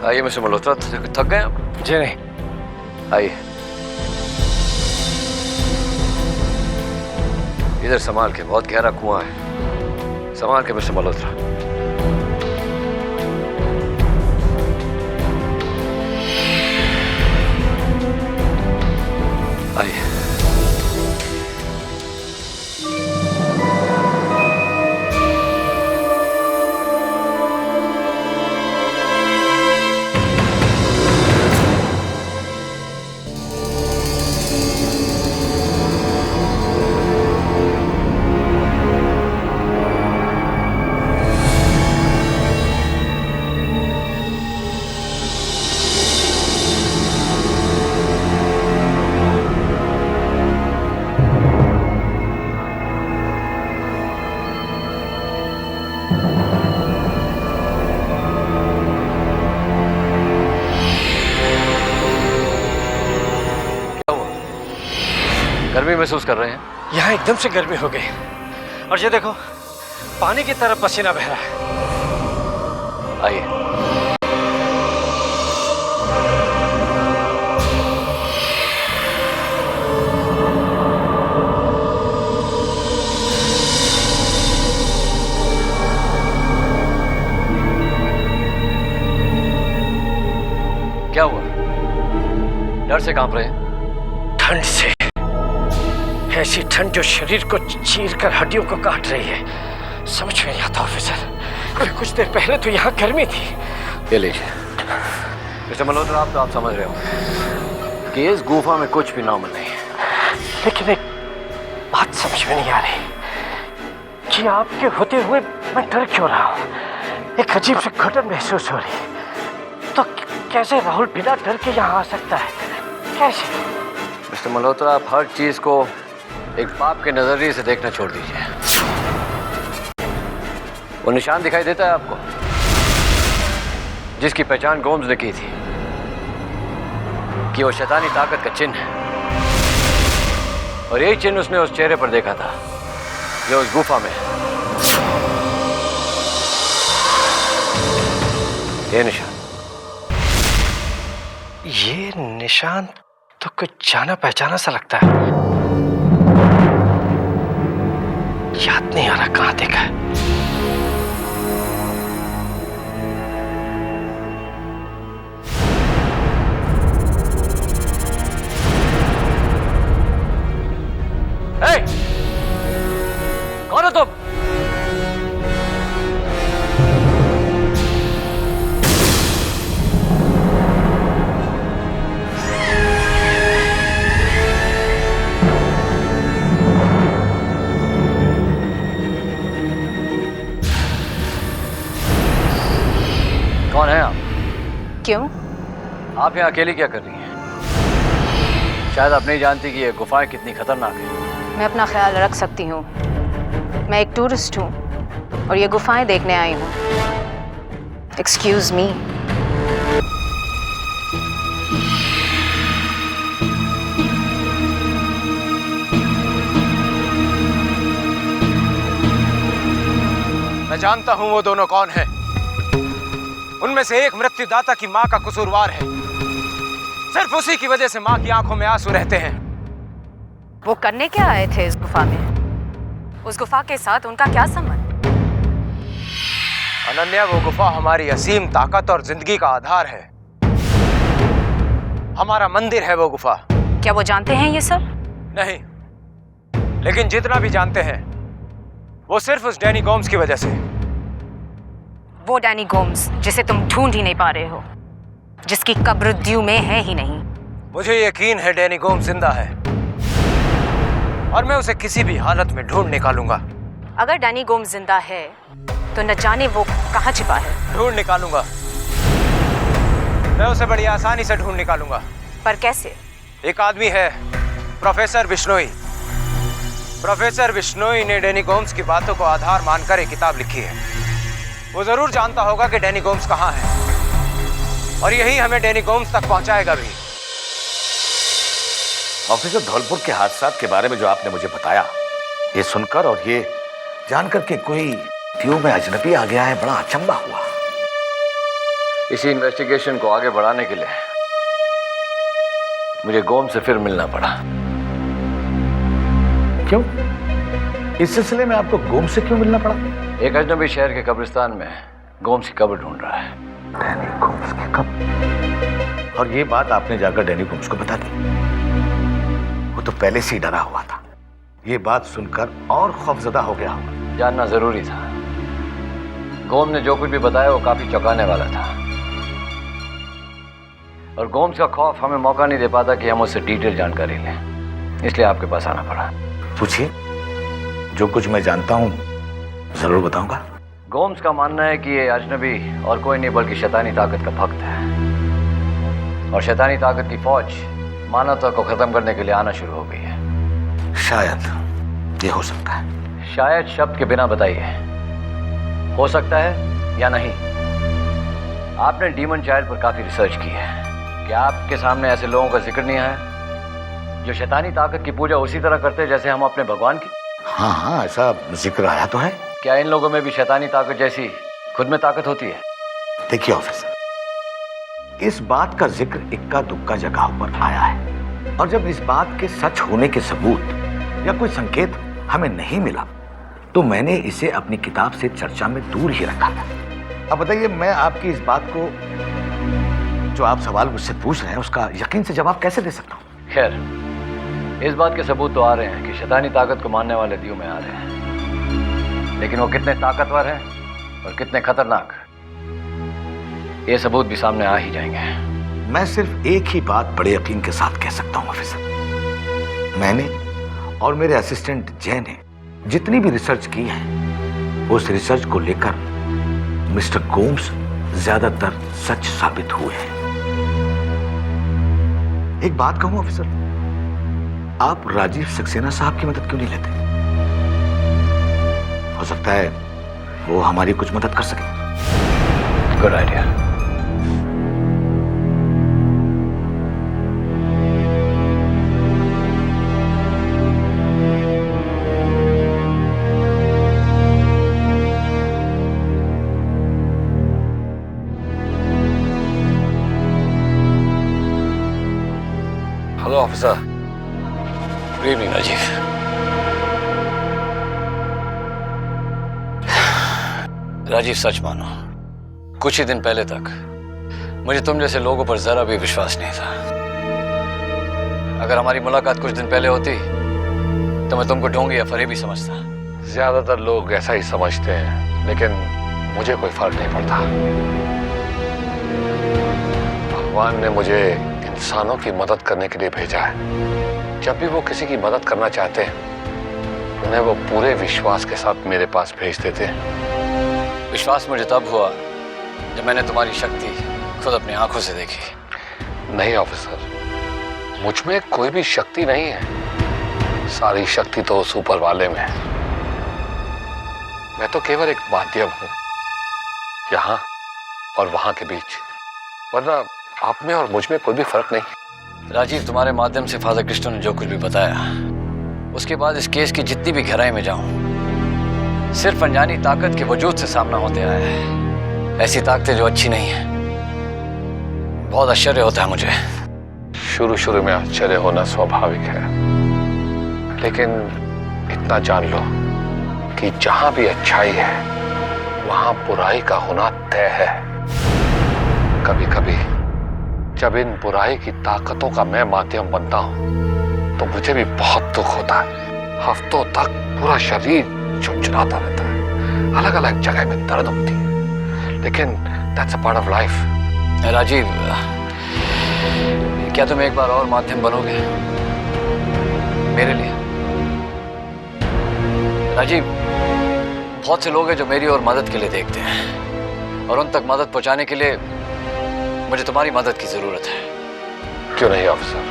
आइए मिस्टर मल्होत्रा, थक गए आप? जी नहीं। आइए, इधर संभाल के, बहुत गहरा कुआं है, संभाल के मिस्टर मल्होत्रा। आइए। गर्मी महसूस कर रहे हैं? यहाँ एकदम से गर्मी हो गई और ये देखो पानी की तरफ पसीना बह रहा है। आइए। क्या हुआ? डर से कांप रहे हैं? ठंड से, ऐसी ठंड जो शरीर को चीर कर हड्डियों को काट रही है। समझ में नहीं आता ऑफिसर, कुछ देर पहले तो यहाँ गर्मी थी। ये लीजिए मिस्टर मल्होत्रा, आप समझ रहे हो कि इस गुफा में कुछ भी नॉर्मल नहीं है। लेकिन एक बात समझ में नहीं आ रही कि आपके होते हुए मैं डर क्यों रहा हूँ। एक अजीब सी घटन महसूस हो रही है। तो कैसे राहुल बिना डर के यहाँ आ सकता है? कैसे? मिस्टर मल्होत्रा, आप हर चीज को एक पाप के नजरिए से देखना छोड़ दीजिए। वो निशान दिखाई देता है आपको, जिसकी पहचान गोम्स ने की थी कि वो शैतानी ताकत का चिन्ह है, और यही चिन्ह उसने उस चेहरे पर देखा था जो उस गुफा में है। ये निशान, ये निशान तो कुछ जाना पहचाना सा लगता है। याद नहीं आ रहा कहाँ देखा है। कौन हो तुम? कौन है आप? क्यों? आप यहाँ अकेली क्या कर रही हैं? शायद आप नहीं जानती कि ये गुफाएं कितनी खतरनाक हैं। मैं अपना ख्याल रख सकती हूँ। मैं एक टूरिस्ट हूँ और ये गुफाएं देखने आई हूँ। Excuse me. मैं जानता हूँ वो दोनों कौन हैं। उनमें से एक मृत्युदाता की माँ का कसूरवार है। सिर्फ उसी की वजह से माँ की आंखों में आंसू रहते हैं। वो करने क्या आए थे इस गुफा में? उस गुफा के साथ उनका क्या संबंध? अनन्या, वो गुफा हमारी असीम ताकत और जिंदगी का आधार है। हमारा मंदिर है वो गुफा। क्या वो जानते हैं ये सब? नहीं, लेकिन जितना भी जानते हैं वो सिर्फ उस डैनी गोम्स की वजह से। वो डैनी गोम्स जिसे तुम ढूंढ ही नहीं पा रहे हो, जिसकी कब्र द्यू में है ही नहीं। मुझे यकीन है डैनी गोम्स जिंदा है और मैं उसे किसी भी हालत में ढूंढ निकालूंगा। अगर डैनी गोम्स जिंदा है तो न जाने वो कहाँ छिपा है। ढूंढ निकालूंगा, मैं उसे बड़ी आसानी से ढूंढ निकालूंगा। पर कैसे? एक आदमी है, प्रोफेसर बिश्नोई। प्रोफेसर बिश्नोई ने डैनी गोम्स की बातों को आधार मानकर एक किताब लिखी है। वो जरूर जानता होगा कि डैनी गोम्स कहाँ है और यही हमें डैनी गोम्स तक पहुंचाएगा भी। ऑफिसर, धौलपुर के हादसात के बारे में जो आपने मुझे बताया, ये सुनकर और ये जानकर के कोई ट्यूब में अजनबी आ गया है, बड़ा अचंभा हुआ। इसी इन्वेस्टिगेशन को आगे बढ़ाने के लिए मुझे गोम्स से फिर मिलना पड़ा। क्यों? इस सिलसिले में आपको गोम्स से क्यों मिलना पड़ा? एक अजनबी शहर के कब्रिस्तान में गोम्स की कब्र ढूंढ रहा है। डैनी गोम्स की कब्र? और ये बात आपने जाकर डैनी गोम्स को बता दी? वो तो पहले से ही डरा हुआ था। ये बात सुनकर और खौफजदा हो गया होगा। जानना जरूरी था। गोम ने जो कुछ भी बताया वो काफी चौंकाने वाला था, और गोम्स का खौफ हमें मौका नहीं दे पाता कि हम उससे डिटेल जानकारी लें, इसलिए आपके पास आना पड़ा। पूछिए, जो कुछ मैं जानता हूं जरूर बताऊंगा। गोम्स का मानना है कि ये अजनबी और कोई नहीं बल्कि शैतानी ताकत का भक्त है, और शैतानी ताकत की फौज मानवता को खत्म करने के लिए आना शुरू हो गई है। शायद ये हो सकता है। शायद शब्द के बिना बताइए, हो सकता है या नहीं? आपने डीमन चाइल्ड पर काफी रिसर्च की है, क्या आपके सामने ऐसे लोगों का जिक्र नहीं आया जो शैतानी ताकत की पूजा उसी तरह करते हैं जैसे हम अपने भगवान की? हाँ हाँ, ऐसा जिक्र आया तो है। क्या इन लोगों में भी शैतानी ताकत जैसी खुद में ताकत होती है? देखिए ऑफिसर, इस बात का जिक्र इक्का दुक्का जगह पर आया है, और जब इस बात के सच होने के सबूत या कोई संकेत हमें नहीं मिला तो मैंने इसे अपनी किताब से चर्चा में दूर ही रखा था। अब बताइए, मैं आपकी इस बात को, जो आप सवाल मुझसे पूछ रहे हैं, उसका यकीन से जवाब कैसे दे सकता हूँ? खैर, इस बात के सबूत तो आ रहे हैं कि शैतानी ताकत को मानने वाले दियों में आ रहे हैं, लेकिन वो कितने ताकतवर हैं और कितने खतरनाक, ये सबूत भी सामने आ ही जाएंगे। मैं सिर्फ एक ही बात बड़े यकीन के साथ कह सकता हूँ ऑफिसर, मैंने और मेरे असिस्टेंट जय ने जितनी भी रिसर्च की है, उस रिसर्च को लेकर मिस्टर गोम्स ज्यादातर सच साबित हुए हैं। एक बात कहूं ऑफिसर, आप राजीव सक्सेना साहब की मदद क्यों नहीं लेते? हो सकता है वो हमारी कुछ मदद कर सके। Good idea. Hello officer. Good evening Rajeev. Rajeev, सच मानो, कुछ ही दिन पहले तक मुझे तुम जैसे लोगों पर जरा भी विश्वास नहीं था। अगर हमारी मुलाकात कुछ दिन पहले होती तो मैं तुमको ढोंगी या फरेबी समझता। ज्यादातर लोग ऐसा ही समझते हैं, लेकिन मुझे कोई फर्क नहीं पड़ता। भगवान ने मुझे इंसानों की मदद करने के लिए भेजा है। जब भी वो किसी की मदद करना चाहते हैं, उन्हें वो पूरे विश्वास के साथ मेरे पास भेज देते हैं। विश्वास मुझे तब हुआ जब मैंने तुम्हारी शक्ति खुद अपनी आंखों से देखी। नहीं ऑफिसर, मुझ में कोई भी शक्ति नहीं है। सारी शक्ति तो उस ऊपर वाले में है। मैं तो केवल एक माध्यम हूं, यहाँ और वहां के बीच, वरना आप में और मुझ में कोई भी फर्क नहीं। राजीव, तुम्हारे माध्यम से फादर कृष्ण ने जो कुछ भी बताया, उसके बाद इस केस की जितनी भी गहराई में जाऊं, सिर्फ अनजानी ताकत के वजूद से सामना होते आया है। ऐसी ताकतें जो अच्छी नहीं है। बहुत आश्चर्य होता है मुझे। शुरू शुरू में आश्चर्य होना स्वाभाविक है, लेकिन इतना जान लो कि जहां भी अच्छाई है, वहां बुराई का होना तय है। कभी कभी जब इन बुराई की ताकतों का मैं माध्यम बनता हूं, तो मुझे भी बहुत दुख होता है। हफ्तों तक पूरा शरीर झुंझुनाता रहता है, अलग अलग जगह में दर्द होती है, लेकिन that's a part of life. Rajiv, क्या तुम एक बार और माध्यम बनोगे मेरे लिए? राजीव, बहुत से लोग हैं जो मेरी और मदद के लिए देखते हैं, और उन तक मदद पहुंचाने के लिए मुझे तुम्हारी मदद की जरूरत है। क्यों नहीं ऑफिसर,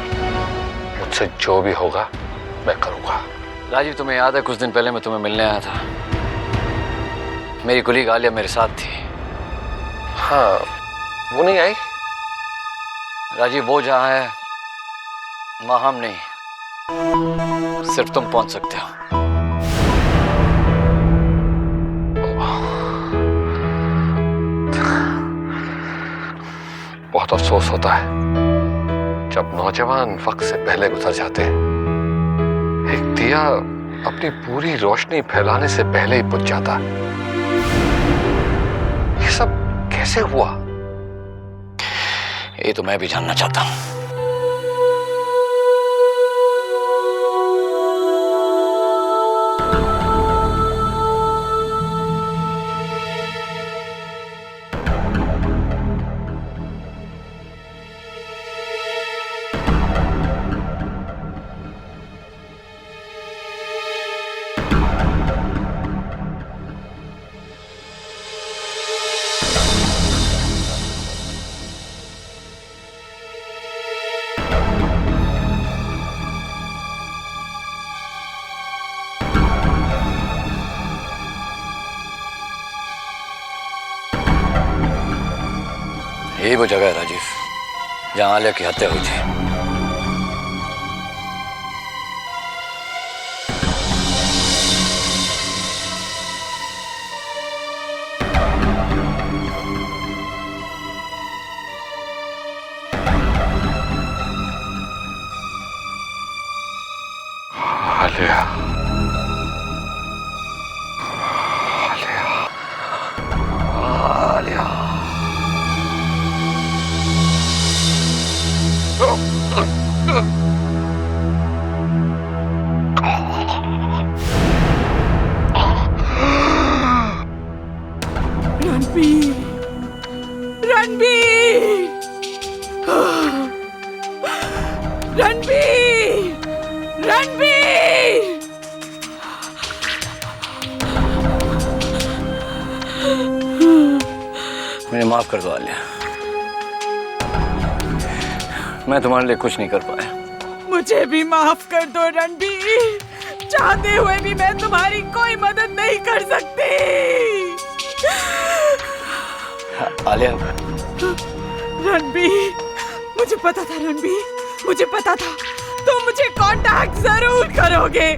मुझसे जो भी होगा मैं करूंगा। राजीव, तुम्हें याद है कुछ दिन पहले मैं तुम्हें मिलने आया था? मेरी कुलीग आलिया मेरे साथ थी। हाँ, वो नहीं आई? राजीव, वो जहां है वहां हम नहीं, सिर्फ तुम पहुंच सकते हो। बहुत अफसोस होता है जब नौजवान वक्त से पहले गुजर जाते हैं। एक दिया अपनी पूरी रोशनी फैलाने से पहले ही बुझ जाता है। ये सब कैसे हुआ? ये तो मैं भी जानना चाहता हूं। यही वो जगह है राजीव जहां आलिया की हत्या हुई थी। आलिया, आलिया, रणबीर, रणबीर, रणबीर, रणबीर। मुझे माफ कर दो आलिया, मैं तुम्हारे लिए कुछ नहीं कर पाया। मुझे भी माफ कर दो रणबीर, चाहते हुए भी मैं तुम्हारी कोई मदद नहीं कर सकती। आलिया, रणबीर, मुझे पता था रणबीर, मुझे पता था तुम मुझे कांटेक्ट जरूर करोगे।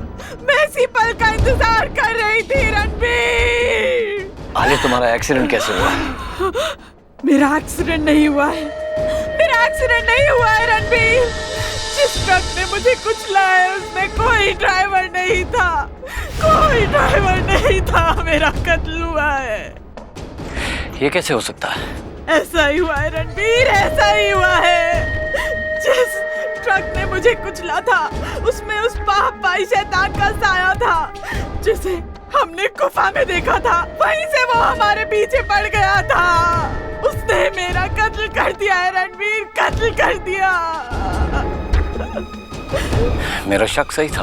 मैं इसी पल का इंतजार कर रही थी रणबीर। आलिया तुम्हारा एक्सीडेंट कैसे हुआ? मेरा एक्सीडेंट नहीं हुआ है, मेरा एक्सीडेंट नहीं हुआ है रणबीर। जिस ट्रक ने मुझे कुचला है उसमें कोई ड्राइवर नहीं था, कोई ड्राइवर नहीं था। मेरा कत्ल हुआ है। ये कैसे हो सकता है? ऐसा ही हुआ है रणबीर, ऐसा ही हुआ है। जिस ट्रक ने मुझे कुचला था उसमें उस पापी शैतान का साया था जिसे हमने गुफा में देखा था। वहीं से वो हमारे पीछे पड़ गया था। उसने मेरा कत्ल कर दिया है रणबीर, कत्ल कर दिया। मेरा शक सही था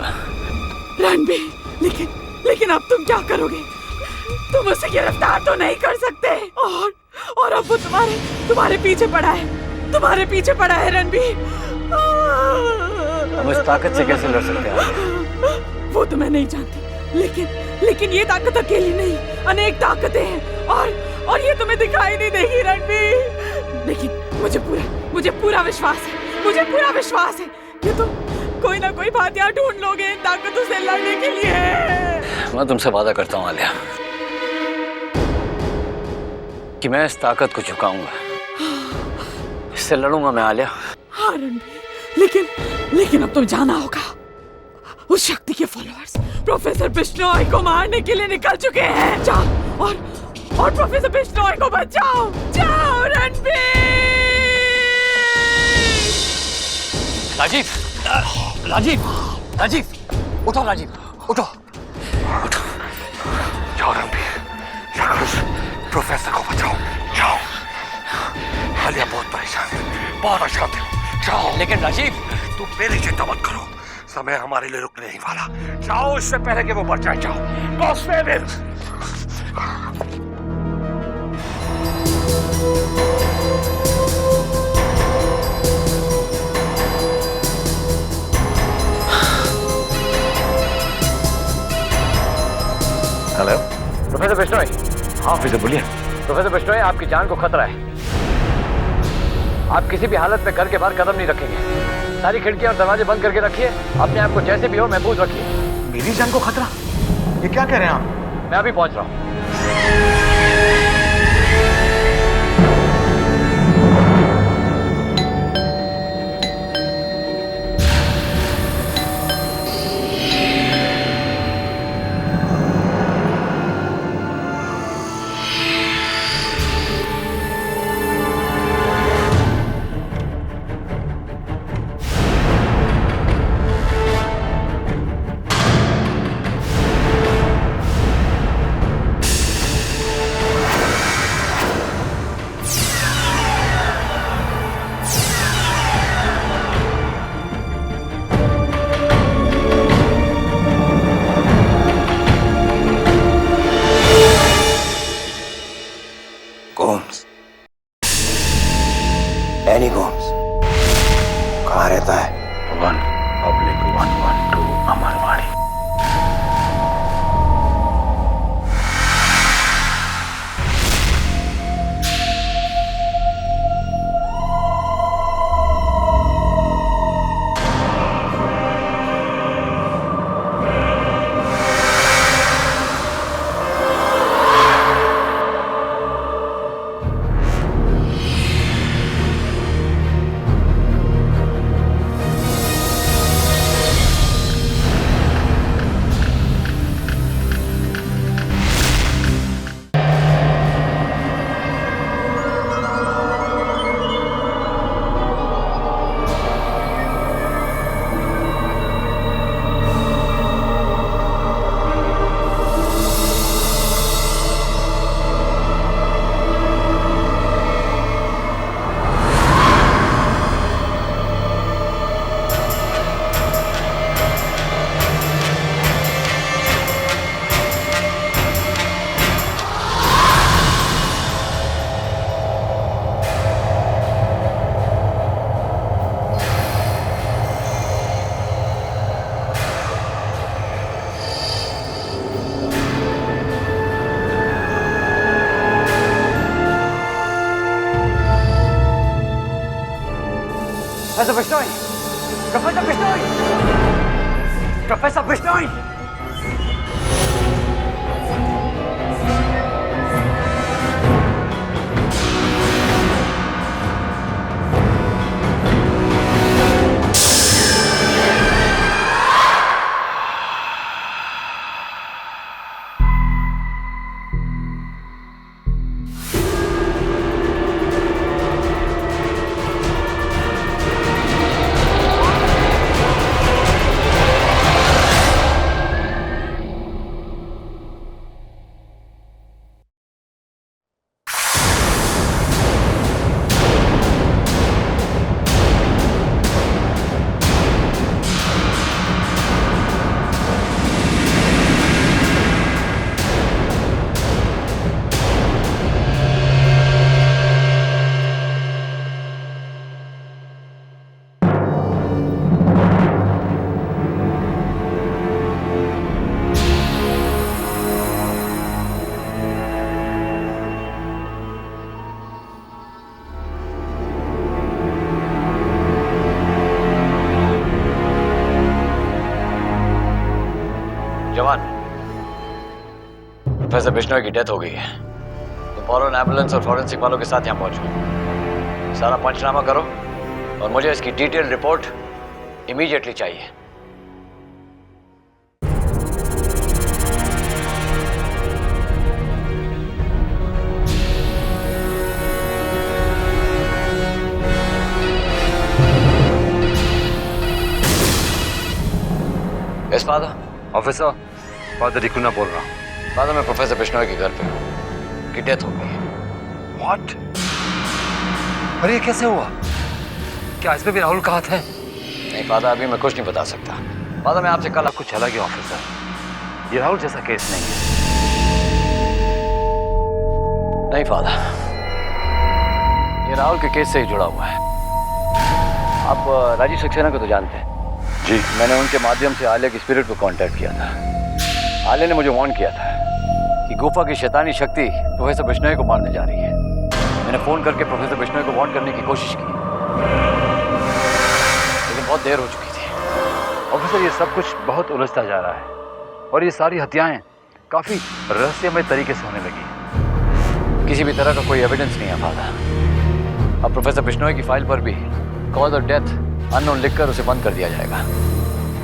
रणबीर, लेकिन अब तुम क्या करोगे? तुम उसे गिरफ्तार तो नहीं कर सकते। और अब वो तुम्हारे पीछे पड़ा है, तुम्हारे पीछे पड़ा है रणबीर। हम इस ताकत से कैसे लड़ सकते हैं? वो तो मैं नहीं जानती, लेकिन ये ताकत अकेली नहीं, अनेक ताकतें हैं और ये तुम्हें दिखाई नहीं देगी रणबीर। लेकिन मुझे पूरा विश्वास है कि तुम कोई ना कोई भातियां ढूंढ लोगे इन ताकतों से लड़ने के लिए। मैं तुमसे वादा करता हूँ आलिया कि मैं इस ताकत को झुकाऊंगा, इससे लड़ूंगा मैं आलिया। हाँ रणबीर, लेकिन अब तुम जाना होगा। उस शक्ति के फॉलोअर्स प्रोफेसर बिश्नोई को मारने के लिए निकल चुके हैं। जाओ और प्रोफेसर बिश्नोई को बचाओ। जाओ रणबीर। राजीव, उठो राजीव, उठो। जाओ रणबीर, जाकर उस प्रोफेसर को बचाओ। जाओ, आलिया बहुत परेशान है, बहुत अशांत है। जाओ। लेकिन राजीव, तुम मेरी चिंता मत करो, समय हमारे लिए रुकने नहीं वाला। जाओ इससे पहले कि वो मर जाए। जाओ boss David. Hello professor Bishnoi. हाँ ऑफिसर बोलिए। प्रोफेसर बिश्नोई, आपकी जान को खतरा है। आप किसी भी हालत में घर के बाहर कदम नहीं रखेंगे। सारी खिड़कियां और दरवाजे बंद करके रखिए। अपने आप को जैसे भी हो महफूज रखिए। मेरी जान को खतरा? ये क्या कह रहे हैं आप? मैं अभी पहुंच रहा हूं। Professor Bishnoi! Professor Bishnoi! Professor Bishnoi! जवान, प्रोफेसर बिश्नोई की डेथ हो गई है। तुम फौरन एम्बुलेंस और फॉरेंसिक वालों के साथ यहाँ पहुंचो। सारा पंचनामा करो और मुझे इसकी डिटेल रिपोर्ट इमीडिएटली चाहिए। Yes father. ऑफिसर, फादर रिकुना बोल रहा हूँ। फादर, मैं प्रोफेसर बिश्नोई के घर पे हूँ। की डेथ हो गई है। व्हाट? अरे ये कैसे हुआ? क्या इसमें भी राहुल का हाथ है? नहीं फादर, अभी मैं कुछ नहीं बता सकता। फादर, मैं आपसे कल कुछ अलग है ऑफिसर, ये राहुल जैसा केस नहीं है। नहीं फादर, ये राहुल के केस से ही जुड़ा हुआ है। आप राजीव सक्सेना को तो जानते हैं जी। मैंने उनके माध्यम से आलिया की स्पिरिट को कांटेक्ट किया था। आलिया ने मुझे वार्न किया था कि गुफा की शैतानी शक्ति प्रोफेसर बिश्नोई को मारने जा रही है। मैंने फोन करके प्रोफेसर बिश्नोई को वार्न करने की कोशिश की, लेकिन बहुत देर हो चुकी थी। ऑफिसर, ये सब कुछ बहुत उलझता जा रहा है और ये सारी हत्याएं काफी रहस्यमय तरीके से होने लगी। किसी भी तरह का कोई एविडेंस नहीं है फादर। अब प्रोफेसर बिश्नोई की फाइल पर भी कॉज और डेथ अननोन लिखकर उसे बंद कर दिया जाएगा,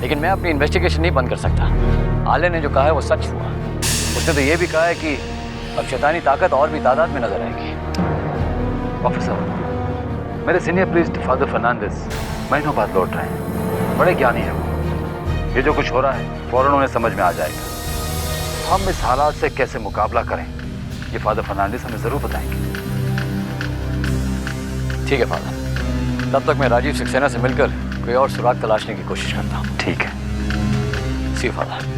लेकिन मैं अपनी इन्वेस्टिगेशन नहीं बंद कर सकता। आलिया ने जो कहा है वो सच हुआ। उसने तो ये भी कहा है कि अब शैतानी ताकत और भी तादाद में नजर आएगी। ऑफिसर, मेरे सीनियर प्रीस्ट फादर फर्नांडिस महीनों बाद लौट रहे हैं। बड़े ज्ञानी है वो। ये जो कुछ हो रहा है फौरन उन्हें समझ में आ जाएगा। हम इस हालात से कैसे मुकाबला करें ये फादर फर्नांडिस हमें जरूर बताएंगे। ठीक है फादर, तब तक मैं राजीव सक्सेना से मिलकर कोई और सुराग तलाशने की कोशिश करता हूँ। ठीक है। सी फादर।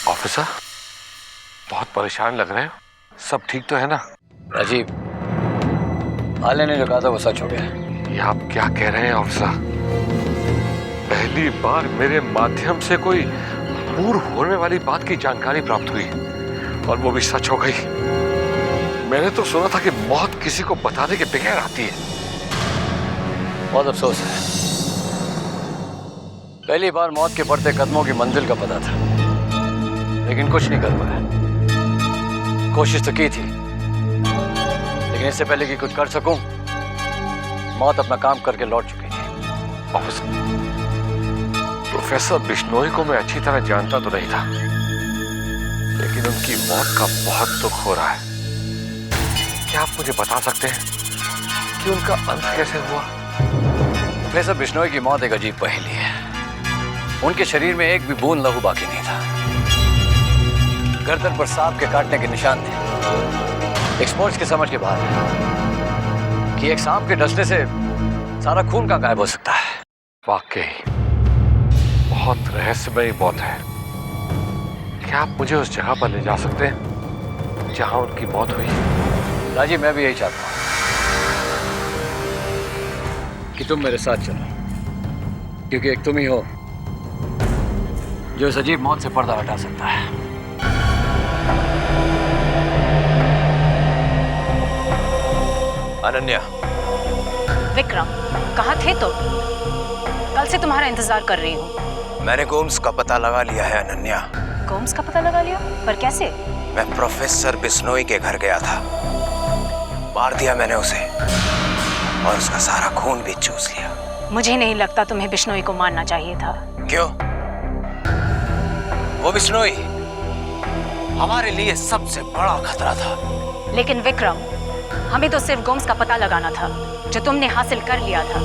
ऑफिसर, बहुत परेशान लग रहे हो। सब ठीक तो है ना? राजीव, आलिया ने जो कहा था वो सच हो गया। ये आप क्या कह रहे हैं ऑफिसर? पहली बार मेरे माध्यम से कोई पूर्व होने वाली बात की जानकारी प्राप्त हुई और वो भी सच हो गई। मैंने तो सुना था कि मौत किसी को बताने के बगैर आती है। बहुत अफसोस है, पहली बार मौत के बढ़ते कदमों की मंजिल का पता था, लेकिन कुछ नहीं कर पाया। कोशिश तो की थी, लेकिन इससे पहले कि कुछ कर सकूं, मौत अपना काम करके लौट चुकी थी। ऑफिसर, प्रोफेसर बिश्नोई को मैं अच्छी तरह जानता तो नहीं था, लेकिन उनकी मौत का बहुत दुख हो रहा है। क्या आप मुझे बता सकते हैं कि उनका अंत कैसे हुआ? प्रोफेसर बिश्नोई की मौत एक अजीब पहेली है। उनके शरीर में एक भी बूंद लहू बाकी नहीं था। गर्दन पर सांप के काटने के निशान थे। एक्सपर्ट्स की समझ के बाहर है कि एक सांप के डसने से सारा खून का गायब हो सकता है। वाकई बहुत रहस्यमयी मौत है। क्या आप मुझे उस जगह पर ले जा सकते हैं जहां उनकी मौत हुई? राजीव, मैं भी यही चाहता हूं कि तुम मेरे साथ चलो, क्योंकि एक तुम ही हो जो इस अजीब मौत से पर्दा हटा सकता है। अनन्या, विक्रम, कहाँ थे तुम? कल से तुम्हारा इंतजार कर रही हूँ। मैंने गोम्स का पता लगा लिया है अनन्या। गोम्स का पता लगा लिया? पर कैसे? मैं प्रोफेसर बिश्नोई के घर गया था, मार दिया मैंने उसे और उसका सारा खून भी चूस लिया। मुझे नहीं लगता तुम्हें बिश्नोई को मारना चाहिए था। क्यों? वो बिश्नोई हमारे लिए सबसे बड़ा खतरा था। लेकिन विक्रम, हमें तो सिर्फ गोम्स का पता लगाना था, जो तुमने हासिल कर लिया था।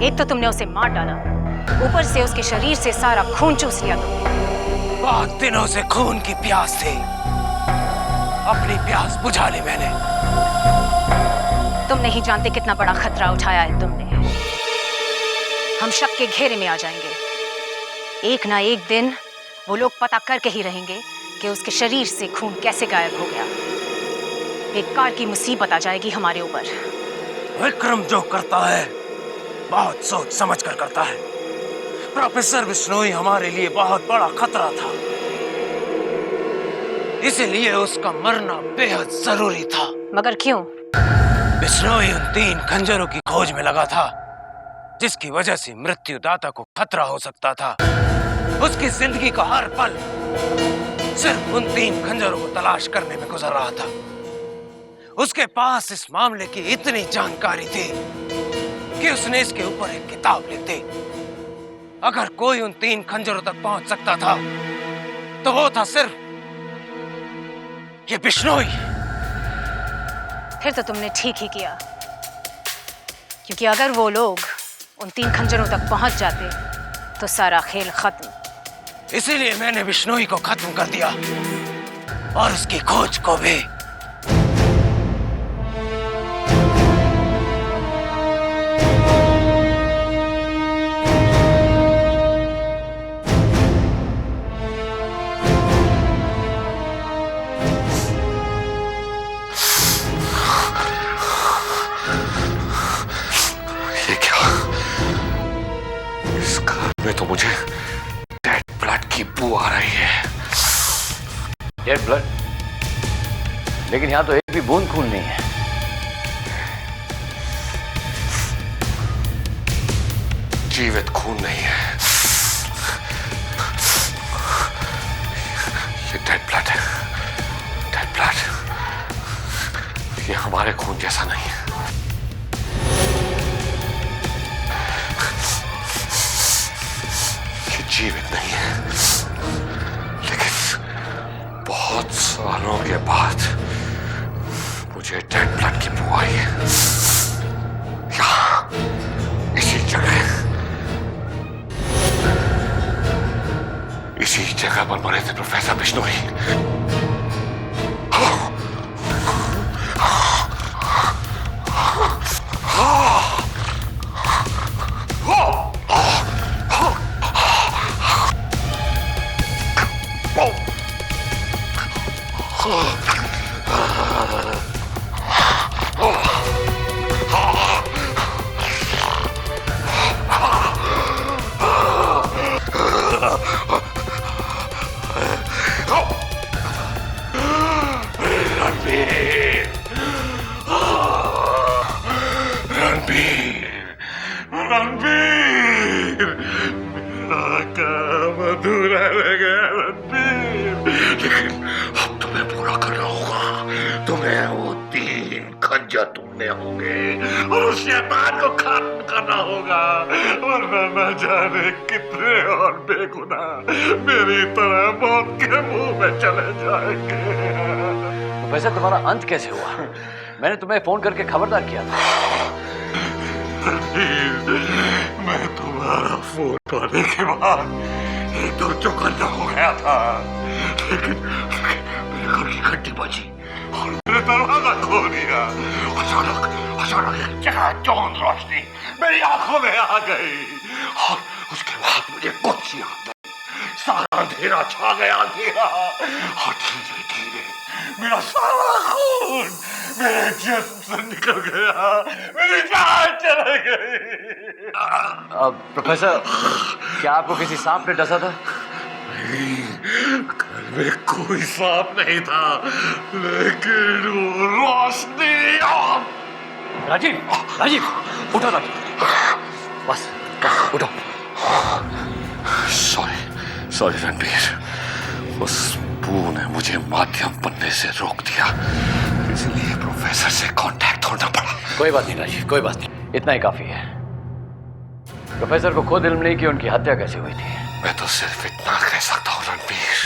एक तो तुमने उसे मार डाला, ऊपर से उसके शरीर से सारा खून चूस लिया तुमने। बहुत दिनों से खून की प्यास थी, अपनी प्यास बुझा ली मैंने। तुम नहीं जानते कितना बड़ा खतरा उठाया है तुमने। हम शक के घेरे में आ जाएंगे। एक ना एक दिन वो लोग पता करके ही रहेंगे कि उसके शरीर से खून कैसे गायब हो गया। बेकार की मुसीबत आ जाएगी हमारे ऊपर। विक्रम जो करता है बहुत सोच समझ कर करता है। प्रोफेसर बिश्नोई हमारे लिए बहुत बड़ा खतरा था, इसीलिए उसका मरना बेहद जरूरी था। मगर क्यों? बिश्नोई उन 3 खंजरों की खोज में लगा था, जिसकी वजह से मृत्युदाता को खतरा हो सकता था। उसकी जिंदगी का हर पल सिर्फ उन 3 खंजरों को तलाश करने में गुजर रहा था। उसके पास इस मामले की इतनी जानकारी थी कि उसने इसके ऊपर एक किताब लिख दी। अगर कोई उन 3 खंजरों तक पहुंच सकता था तो वो था सिर्फ ये बिश्नोई। फिर तो तुमने ठीक ही किया, क्योंकि अगर वो लोग उन 3 खंजरों तक पहुंच जाते तो सारा खेल खत्म। इसीलिए मैंने बिश्नोई को खत्म कर दिया और उसकी खोज को भी। तो मुझे डेड ब्लड की बू आ रही है। Dead blood? लेकिन यहां तो एक भी बूंद खून नहीं है। जीवित खून नहीं है, ये डेड ब्लड है। डेड ब्लड, ये हमारे खून जैसा नहीं है। जीवित नहीं है, लेकिन बहुत सालों के बाद मुझे डेड ब्लड की बू आई है। यहाँ इसी जगह पर मरे थे प्रोफेसर बिश्नोई। रणबीर, मेरा काम अधूरा रह गया रणबीर, लेकिन अब तुम्हें पूरा करना होगा। तुम्हें वो 3 खंजर ढूंढने होंगे और उस शैतान को खत्म करना होगा, वरना न जाने कितने और बेगुनाह मेरी तरह मौत के मुंह में चले जाएंगे। तो वैसे तुम्हारा अंत कैसे हुआ? मैंने तुम्हें फोन करके खबरदार किया था। मैं तुम्हारा फोन पाने के बाद एकदम चौकन्ना हो गया था, लेकिन मेरे घर की घंटी बजी और मेरे दरवाजा खोल दिया। अचानक एक चकाचौंध रोशनी मेरी आंखों में आ गई और उसके बाद मुझे कुछ याद नहीं, सारा अंधेरा छा गया, अंधेरा। और धीरे धीरे मेरा सारा खून मेरे जिस्म से निकल गया, मेरी जान चली गई। प्रोफेसर, क्या आपको किसी सांप ने डसा था? घर में कोई सांप नहीं था, लेकिन वो रोशनी। राजीव, राजीव, उठो राजीव, बस उठो। सॉरी रणबीर, उस बू ने मुझे माध्यम बनने से रोक दिया, इसलिए प्रोफेसर से कांटेक्ट होना पड़ा। कोई बात नहीं राजीव, कोई बात नहीं, इतना ही काफी है। प्रोफेसर को खुद इल्म नहीं कि उनकी हत्या कैसे हुई थी। मैं तो सिर्फ इतना कह सकता हूँ रणबीर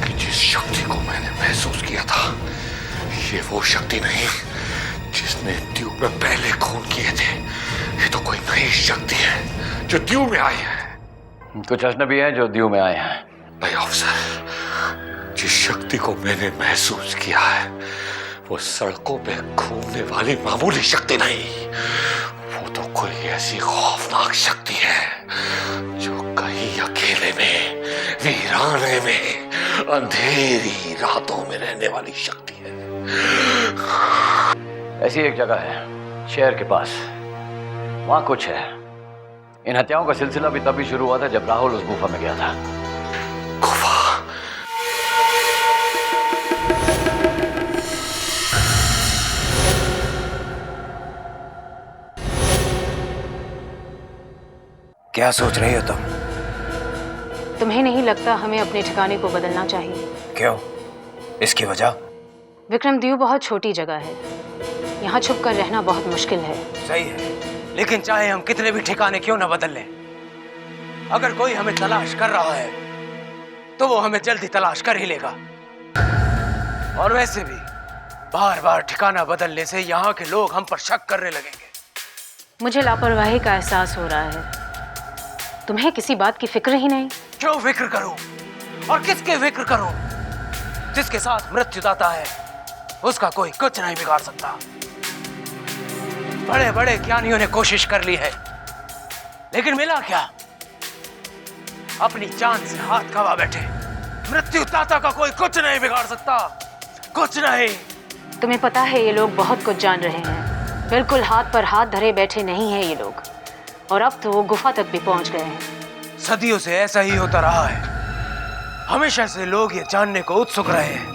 कि जिस शक्ति को मैंने महसूस किया था, ये वो शक्ति नहीं जिसने ट्यूब में पहले खून किए थे। ये तो कोई नई शक्ति है जो ट्यूब में आई है। कुछ अजनबी हैं जो द्यू में आए हैं। नहीं ऑफिसर, जिस शक्ति को मैंने महसूस किया है वो सड़कों पे घूमने वाली मामूली शक्ति नहीं, वो तो कोई ऐसी खौफनाक शक्ति है जो कहीं अकेले में, वीराने में, अंधेरी रातों में रहने वाली शक्ति है। ऐसी एक जगह है शहर के पास, वहां कुछ है। इन हत्याओं का सिलसिला भी तभी शुरू हुआ था जब राहुल उस गुफा में गया था। गुफा? क्या सोच रही हो तुम? तुम्हें नहीं लगता हमें अपने ठिकाने को बदलना चाहिए? क्यों? इसकी वजह? विक्रम, द्वीप बहुत छोटी जगह है, यहाँ छुप कर रहना बहुत मुश्किल है। सही है, लेकिन चाहे हम कितने भी ठिकाने क्यों ना बदल लें, अगर कोई हमें तलाश कर रहा है तो वो हमें जल्दी तलाश कर ही लेगा। और वैसे भी बार बार ठिकाना बदलने से यहाँ के लोग हम पर शक करने लगेंगे। मुझे लापरवाही का एहसास हो रहा है। तुम्हें किसी बात की फिक्र ही नहीं? क्यों फिक्र करूं? और किसके फिक्र करूं? जिसके साथ मृत्युदाता है उसका कोई कुछ नहीं बिगाड़ सकता। बड़े बड़े ज्ञानियों ने कोशिश कर ली है, लेकिन मिला क्या? अपनी जान से हाथ गवा बैठे। मृत्युदाता का कोई कुछ नहीं बिगाड़ सकता, कुछ नहीं। तुम्हें पता है ये लोग बहुत कुछ जान रहे हैं, बिल्कुल हाथ पर हाथ धरे बैठे नहीं हैं ये लोग, और अब तो वो गुफा तक भी पहुंच गए हैं। सदियों से ऐसा ही होता रहा है, हमेशा से लोग ये जानने को उत्सुक रहे हैं।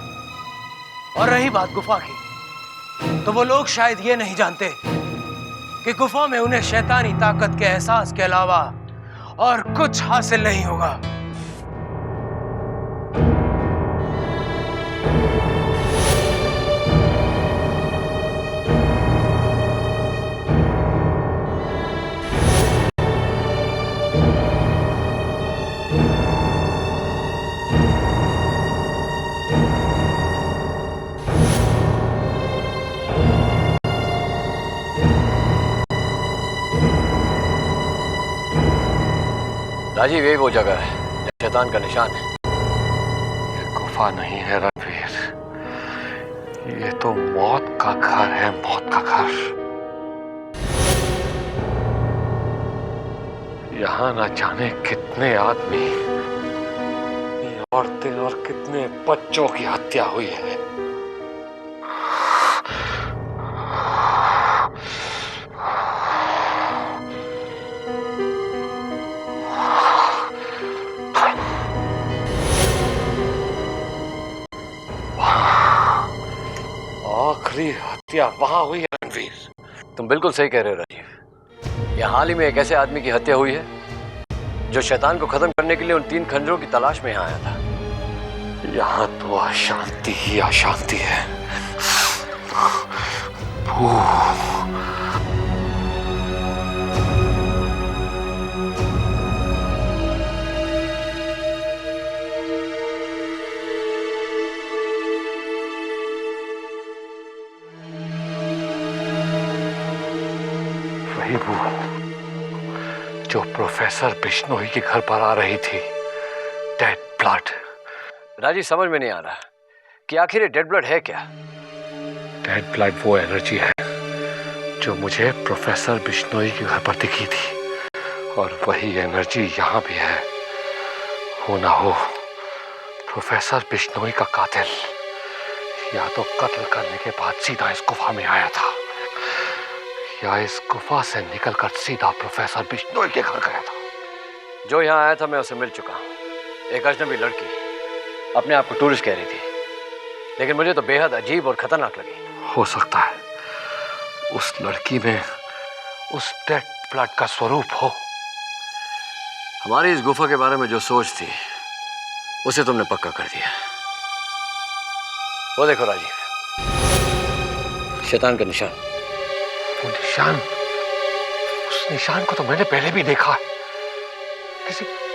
और रही बात गुफा की, तो वो लोग शायद ये नहीं जानते कि गुफा में उन्हें शैतानी ताकत के एहसास के अलावा और कुछ हासिल नहीं होगा। राजीव, यही वो जगह है जहाँ शैतान का निशान है। ये गुफा नहीं है रणवीर, ये तो मौत का घर है, मौत का घर। यहाँ न जाने कितने आदमी, कितनी औरतें और कितने बच्चों की हत्या हुई है। आखिरी हत्या वहां हुई है रणवीर। तुम बिल्कुल सही कह रहे हो राजीव। यहाँ हाल ही में एक ऐसे आदमी की हत्या हुई है जो शैतान को खत्म करने के लिए उन 3 खंजरों की तलाश में यहाँ आया था। यहाँ तो अशांति ही अशांति है। वही वो जो प्रोफेसर बिश्नोई के घर पर आ रही थी, डेड ब्लड। राजीव, समझ में नहीं आ रहा कि आखिर ये डेड ब्लड है क्या? डेड ब्लड वो एनर्जी है जो मुझे प्रोफेसर बिश्नोई के घर पर दिखी थी, और वही एनर्जी यहाँ भी है। हो ना हो प्रोफेसर बिश्नोई का कातिल या तो कत्ल करने के बाद सीधा इस गुफा में आया था या इस गुफा से निकलकर सीधा प्रोफेसर बिश्नोई के घर गया था। जो यहाँ आया था मैं उससे मिल चुका हूँ। एक अजनबी लड़की अपने आप को टूरिस्ट कह रही थी, लेकिन मुझे तो बेहद अजीब और खतरनाक लगी। हो सकता है उस लड़की में उस डेड ब्लड का स्वरूप हो। हमारी इस गुफा के बारे में जो सोच थी उसे तुमने पक्का कर दिया। वो देखो राजीव, शैतान का निशान। वो निशान, उस निशान को तो मैंने पहले भी देखा है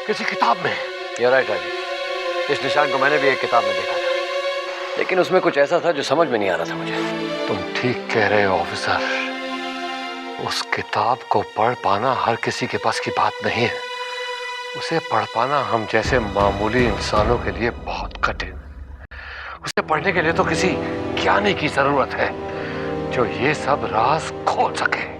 किसी किताब में। You're right, राजीव, इस निशान को मैंने भी एक किताब में देखा था, लेकिन उसमें कुछ ऐसा था जो समझ में नहीं आ रहा था मुझे। तुम ठीक कह रहे हो ऑफिसर, उस किताब को पढ़ पाना हर किसी के पास की बात नहीं है। उसे पढ़ पाना हम जैसे मामूली इंसानों के लिए बहुत कठिन। उसे पढ़ने के लिए तो किसी ज्ञानी की जरूरत है जो ये सब राज खोल सके।